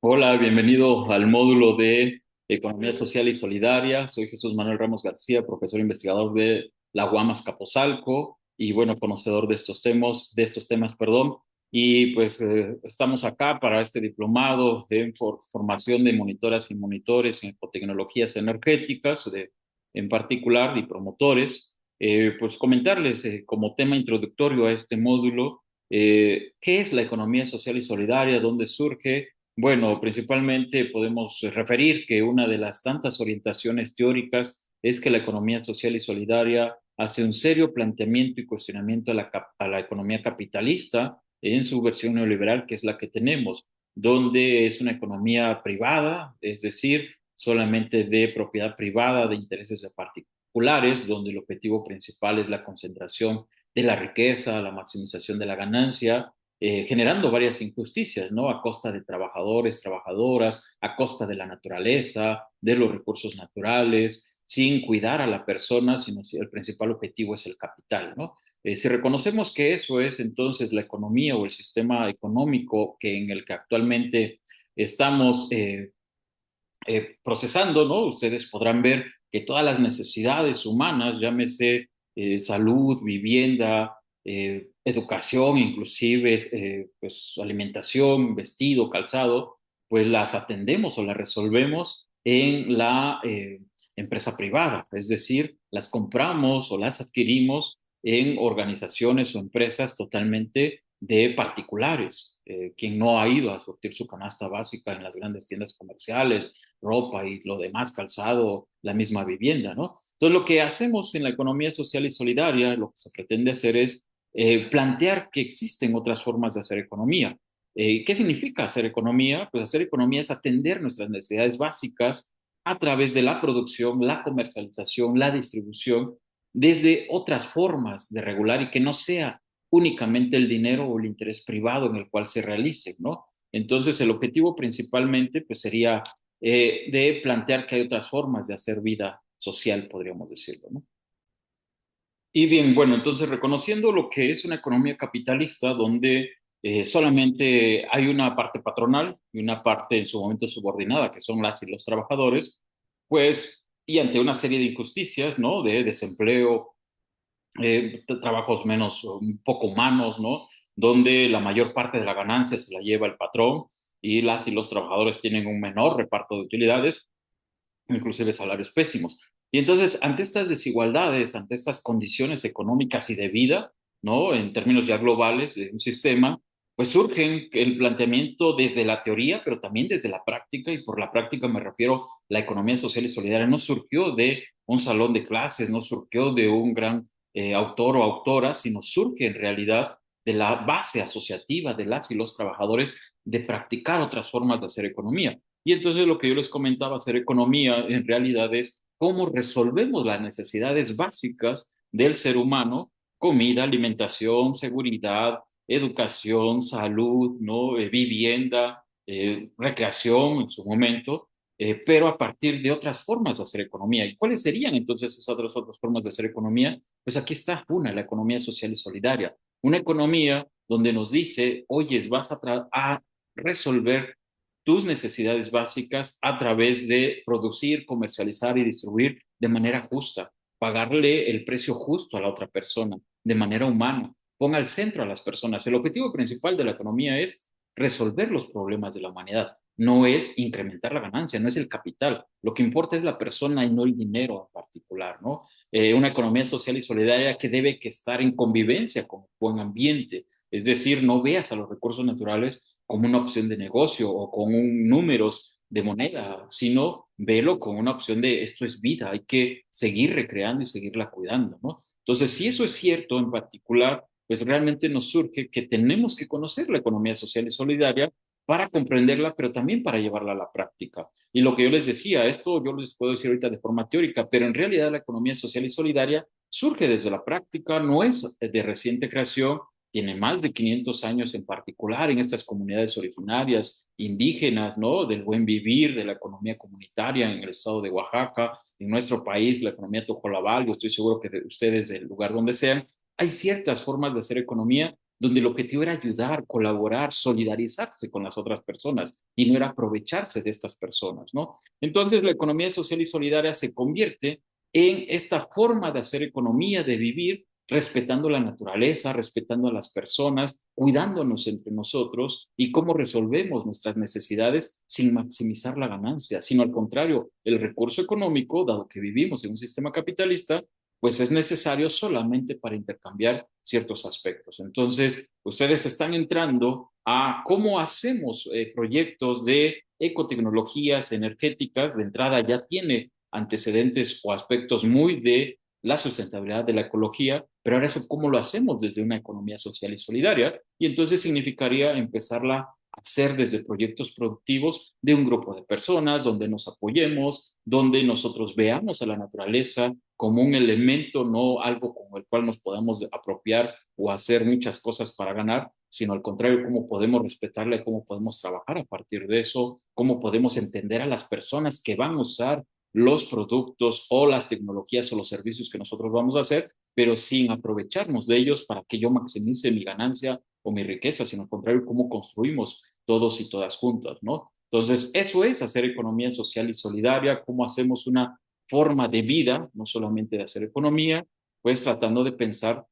Hola, bienvenido al módulo de Economía Social y Solidaria. Soy Jesús Manuel Ramos García, profesor investigador de la UAM Azcapotzalco y bueno, conocedor de estos temas, perdón. Y pues estamos acá para este diplomado de formación de monitoras y monitores en ecotecnologías energéticas, en particular, y promotores. Pues comentarles como tema introductorio a este módulo, qué es la economía social y solidaria, dónde surge. Bueno, principalmente podemos referir que una de las tantas orientaciones teóricas es que la economía social y solidaria hace un serio planteamiento y cuestionamiento a la economía capitalista en su versión neoliberal, que es la que tenemos, donde es una economía privada, es decir, solamente de propiedad privada, de intereses de particulares, donde el objetivo principal es la concentración de la riqueza, la maximización de la ganancia, generando varias injusticias, ¿no? A costa de trabajadores, trabajadoras, a costa de la naturaleza, de los recursos naturales, sin cuidar a la persona, sino si el principal objetivo es el capital, ¿no? Si reconocemos que eso es entonces la economía o el sistema económico en el que actualmente estamos procesando, ¿no? Ustedes podrán ver que todas las necesidades humanas, llámese salud, vivienda, educación, inclusive pues alimentación, vestido, calzado, pues las atendemos o las resolvemos en la empresa privada, es decir, las compramos o las adquirimos en organizaciones o empresas totalmente de particulares. Quien no ha ido a surtir su canasta básica en las grandes tiendas comerciales, ropa y lo demás, calzado, la misma vivienda, ¿no? Entonces, lo que hacemos en la economía social y solidaria, lo que se pretende hacer es plantear que existen otras formas de hacer economía. ¿Qué significa hacer economía? Pues hacer economía es atender nuestras necesidades básicas a través de la producción, la comercialización, la distribución, desde otras formas de regular y que no sea únicamente el dinero o el interés privado en el cual se realice, ¿no? Entonces, el objetivo principalmente pues, sería de plantear que hay otras formas de hacer vida social, podríamos decirlo, ¿no? Y bien, bueno, entonces reconociendo lo que es una economía capitalista donde solamente hay una parte patronal y una parte en su momento subordinada, que son las y los trabajadores, pues, y ante una serie de injusticias, ¿no? De desempleo, trabajos menos, un poco humanos, ¿no? Donde la mayor parte de la ganancia se la lleva el patrón y las y los trabajadores tienen un menor reparto de utilidades, inclusive salarios pésimos. Y entonces, ante estas desigualdades, ante estas condiciones económicas y de vida, ¿no? En términos ya globales de un sistema, pues surgen el planteamiento desde la teoría, pero también desde la práctica, y por la práctica me refiero, la economía social y solidaria no surgió de un salón de clases, no surgió de un gran autor o autora, sino surge en realidad de la base asociativa de las y los trabajadores de practicar otras formas de hacer economía. Y entonces lo que yo les comentaba, hacer economía en realidad es cómo resolvemos las necesidades básicas del ser humano: comida, alimentación, seguridad, educación, salud, ¿no? Vivienda, recreación en su momento, pero a partir de otras formas de hacer economía. ¿Y cuáles serían entonces esas otras formas de hacer economía? Pues aquí está una, la economía social y solidaria. Una economía donde nos dice, oyes, vas a resolver tus necesidades básicas a través de producir, comercializar y distribuir de manera justa, pagarle el precio justo a la otra persona, de manera humana. Ponga al centro a las personas. El objetivo principal de la economía es resolver los problemas de la humanidad. No es incrementar la ganancia, no es el capital. Lo que importa es la persona y no el dinero en particular, ¿no? Una economía social y solidaria que debe que estar en convivencia con un buen ambiente. Es decir, no veas a los recursos naturales como una opción de negocio o con un números de moneda, sino velo como una opción de esto es vida, hay que seguir recreando y seguirla cuidando, ¿no? Entonces, si eso es cierto en particular, pues realmente nos surge que tenemos que conocer la economía social y solidaria para comprenderla, pero también para llevarla a la práctica. Y lo que yo les decía, esto yo les puedo decir ahorita de forma teórica, pero en realidad la economía social y solidaria surge desde la práctica, no es de reciente creación, tiene más de 500 años en particular en estas comunidades originarias, indígenas, ¿no? Del buen vivir, de la economía comunitaria en el estado de Oaxaca, en nuestro país, la economía tojolabal, yo estoy seguro que de ustedes, del lugar donde sean, hay ciertas formas de hacer economía donde el objetivo era ayudar, colaborar, solidarizarse con las otras personas y no era aprovecharse de estas personas, ¿no? Entonces la economía social y solidaria se convierte en esta forma de hacer economía, de vivir, respetando la naturaleza, respetando a las personas, cuidándonos entre nosotros y cómo resolvemos nuestras necesidades sin maximizar la ganancia, sino al contrario, el recurso económico, dado que vivimos en un sistema capitalista, pues es necesario solamente para intercambiar ciertos aspectos. Entonces, ustedes están entrando a cómo hacemos proyectos de ecotecnologías energéticas. De entrada ya tiene antecedentes o aspectos muy de la sustentabilidad de la ecología, pero ahora eso cómo lo hacemos desde una economía social y solidaria, y entonces significaría empezarla a hacer desde proyectos productivos de un grupo de personas, donde nos apoyemos, donde nosotros veamos a la naturaleza como un elemento, no algo con el cual nos podamos apropiar o hacer muchas cosas para ganar, sino al contrario, cómo podemos respetarla y cómo podemos trabajar a partir de eso, cómo podemos entender a las personas que van a usar los productos o las tecnologías o los servicios que nosotros vamos a hacer, pero sin aprovecharnos de ellos para que yo maximice mi ganancia o mi riqueza, sino al contrario, cómo construimos todos y todas juntas, ¿no? Entonces, eso es hacer economía social y solidaria, cómo hacemos una forma de vida, no solamente de hacer economía, pues tratando de pensar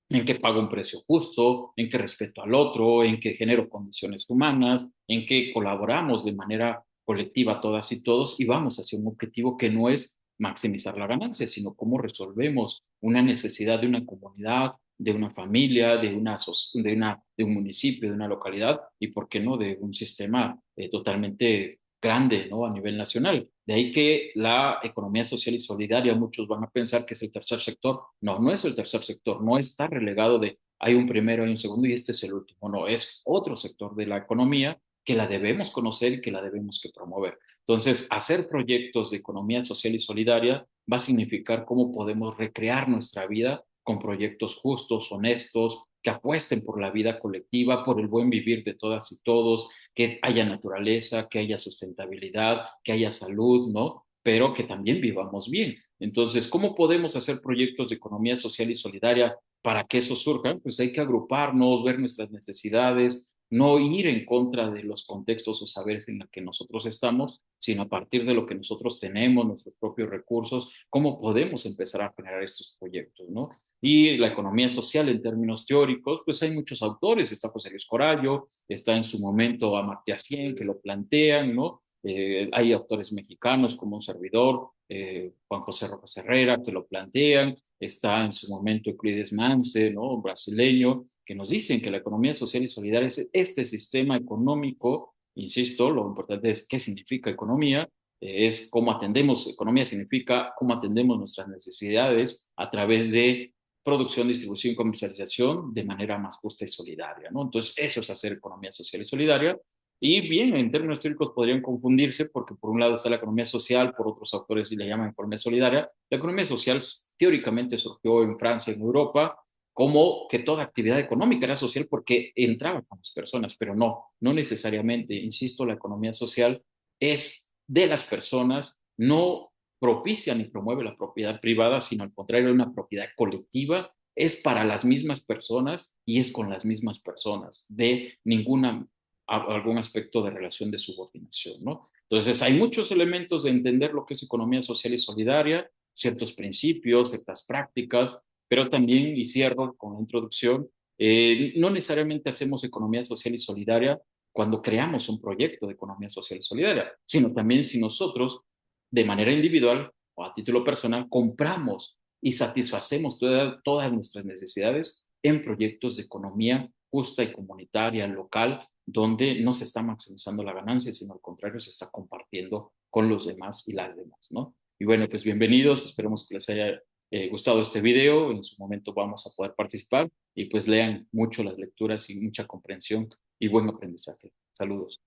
en que pago un precio justo, en que respeto al otro, en que genero condiciones humanas, en que colaboramos de manera colectiva todas y todos y vamos hacia un objetivo que no es maximizar la ganancia, sino cómo resolvemos una necesidad de una comunidad, de una familia, de un municipio, de una localidad y, ¿por qué no?, de un sistema totalmente grande, ¿no?, a nivel nacional. De ahí que la economía social y solidaria, muchos van a pensar que es el tercer sector. No, no es el tercer sector, no está relegado de hay un primero, hay un segundo y este es el último. No, es otro sector de la economía que la debemos conocer y que la debemos que promover. Entonces, hacer proyectos de economía social y solidaria va a significar cómo podemos recrear nuestra vida con proyectos justos, honestos, que apuesten por la vida colectiva, por el buen vivir de todas y todos, que haya naturaleza, que haya sustentabilidad, que haya salud, ¿no? Pero que también vivamos bien. Entonces, ¿cómo podemos hacer proyectos de economía social y solidaria para que eso surja? Pues hay que agruparnos, ver nuestras necesidades, no ir en contra de los contextos o saberes en los que nosotros estamos, sino a partir de lo que nosotros tenemos, nuestros propios recursos, cómo podemos empezar a generar estos proyectos, ¿no? Y la economía social en términos teóricos, pues hay muchos autores, está José Luis Corallo, está en su momento Amartya Sen, que lo plantean, ¿no? Hay autores mexicanos como un servidor, Juan José Rojas Herrera, que lo plantean, está en su momento Euclides Mance, ¿no?, un brasileño, que nos dicen que la economía social y solidaria es este sistema económico, insisto, lo importante es qué significa economía, es cómo atendemos, economía significa cómo atendemos nuestras necesidades a través de producción, distribución y comercialización de manera más justa y solidaria, ¿no? Entonces, eso es hacer economía social y solidaria. Y bien, en términos teóricos podrían confundirse porque por un lado está la economía social, por otros autores le llaman economía solidaria. La economía social teóricamente surgió en Francia, en Europa, como que toda actividad económica era social porque entraba con las personas, pero no, no necesariamente. Insisto, la economía social es de las personas, no propicia ni promueve la propiedad privada, sino al contrario, una propiedad colectiva, es para las mismas personas y es con las mismas personas, de ninguna algún aspecto de relación de subordinación, ¿no? Entonces, hay muchos elementos de entender lo que es economía social y solidaria, ciertos principios, ciertas prácticas, pero también, y cierro con la introducción, no necesariamente hacemos economía social y solidaria cuando creamos un proyecto de economía social y solidaria, sino también si nosotros, de manera individual o a título personal, compramos y satisfacemos todas nuestras necesidades en proyectos de economía justa y comunitaria, local, donde no se está maximizando la ganancia, sino al contrario, se está compartiendo con los demás y las demás, ¿no? Y bueno, pues bienvenidos, esperemos que les haya gustado este video, en su momento vamos a poder participar y pues lean mucho las lecturas y mucha comprensión y buen aprendizaje. Saludos.